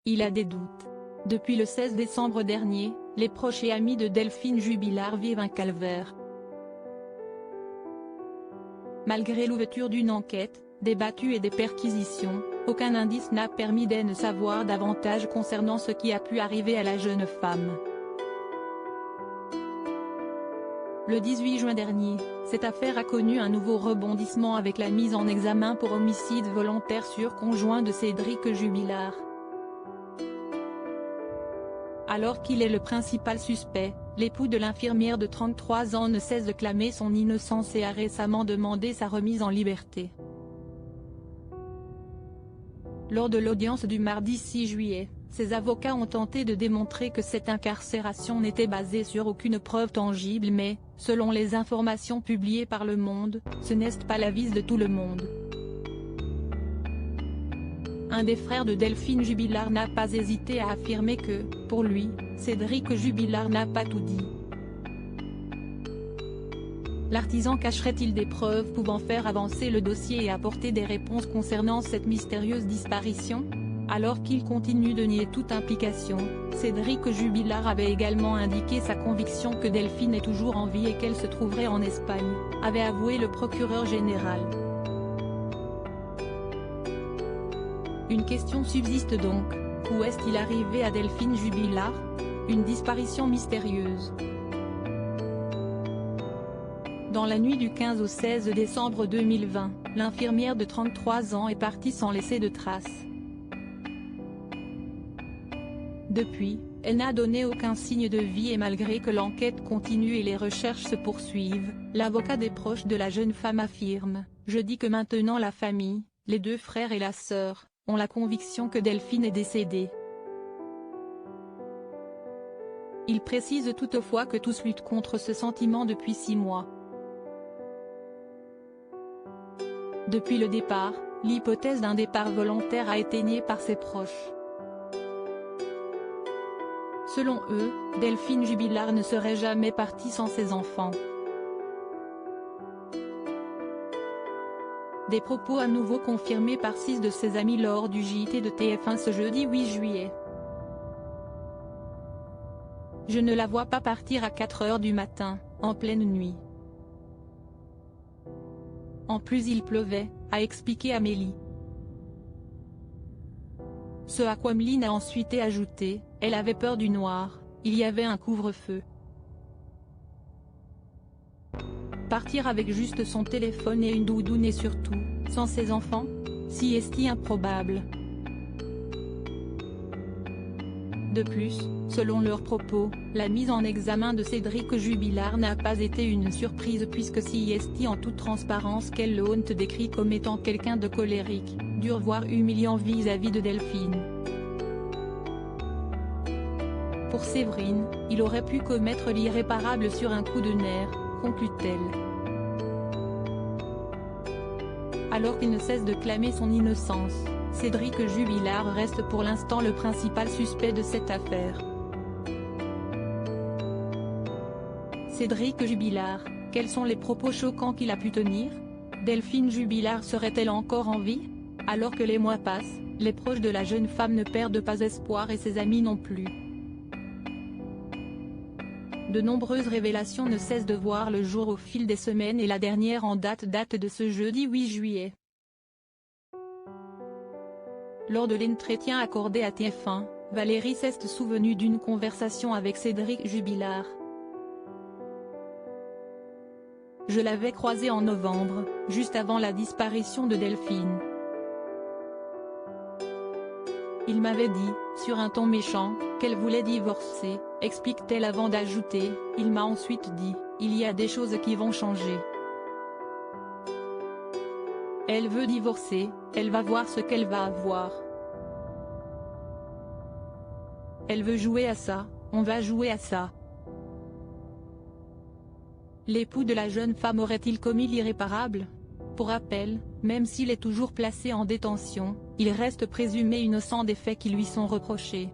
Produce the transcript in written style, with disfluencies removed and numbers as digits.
il a des doutes. Depuis le 16 décembre dernier, les proches et amis de Delphine Jubilard vivent un calvaire. Malgré l'ouverture d'une enquête, des battues et des perquisitions, aucun indice n'a permis d'en savoir davantage concernant ce qui a pu arriver à la jeune femme. Le 18 juin dernier, cette affaire a connu un nouveau rebondissement avec la mise en examen pour homicide volontaire sur conjoint de Cédric Jubilard. Alors qu'il est le principal suspect, l'époux de l'infirmière de 33 ans ne cesse de clamer son innocence et a récemment demandé sa remise en liberté. Lors de l'audience du mardi 6 juillet, ses avocats ont tenté de démontrer que cette incarcération n'était basée sur aucune preuve tangible mais, selon les informations publiées par Le Monde, ce n'est pas l'avis de tout le monde. Un des frères de Delphine Jubilard n'a pas hésité à affirmer que, pour lui, Cédric Jubilard n'a pas tout dit. L'artisan cacherait-il des preuves pouvant faire avancer le dossier et apporter des réponses concernant cette mystérieuse disparition? Alors qu'il continue de nier toute implication, Cédric Jubilard avait également indiqué sa conviction que Delphine est toujours en vie et qu'elle se trouverait en Espagne, avait avoué le procureur général. Une question subsiste donc, où est-il arrivé à Delphine Jubilard? Une disparition mystérieuse. Dans la nuit du 15 au 16 décembre 2020, l'infirmière de 33 ans est partie sans laisser de traces. Depuis, elle n'a donné aucun signe de vie et malgré que l'enquête continue et les recherches se poursuivent, l'avocat des proches de la jeune femme affirme, jeudi que maintenant la famille, les deux frères et la sœur, ont la conviction que Delphine est décédée. Il précise toutefois que tous luttent contre ce sentiment depuis 6 mois. Depuis le départ, l'hypothèse d'un départ volontaire a été niée par ses proches. Selon eux, Delphine Jubilard ne serait jamais partie sans ses enfants. Des propos à nouveau confirmés par 6 de ses amis lors du JT de TF1 ce jeudi 8 juillet. Je ne la vois pas partir à 4 heures du matin, en pleine nuit. En plus il pleuvait, a expliqué Amélie. Ce à quoi Meline a ensuite ajouté, elle avait peur du noir, il y avait un couvre-feu. Partir avec juste son téléphone et une doudoune et surtout, sans ses enfants? Si est-il improbable. De plus, selon leurs propos, la mise en examen de Cédric Jubilard n'a pas été une surprise puisque si est en toute transparence qu'elle le honte décrit comme étant quelqu'un de colérique, dur voire humiliant vis-à-vis de Delphine. Pour Séverine, il aurait pu commettre l'irréparable sur un coup de nerf, conclut-elle. Alors qu'il ne cesse de clamer son innocence, Cédric Jubilard reste pour l'instant le principal suspect de cette affaire. Cédric Jubilard, quels sont les propos choquants qu'il a pu tenir? Delphine Jubilard serait-elle encore en vie? Alors que les mois passent, les proches de la jeune femme ne perdent pas espoir et ses amis non plus. De nombreuses révélations ne cessent de voir le jour au fil des semaines et la dernière en date de ce jeudi 8 juillet. Lors de l'entretien accordé à TF1, Valérie s'est souvenue d'une conversation avec Cédric Jubilard. Je l'avais croisé en novembre, juste avant la disparition de Delphine. Il m'avait dit, sur un ton méchant, qu'elle voulait divorcer, explique-t-elle avant d'ajouter, il m'a ensuite dit, il y a des choses qui vont changer. Elle veut divorcer, elle va voir ce qu'elle va avoir. Elle veut jouer à ça, on va jouer à ça. L'époux de la jeune femme aurait-il commis l'irréparable? Pour rappel, même s'il est toujours placé en détention, il reste présumé innocent des faits qui lui sont reprochés.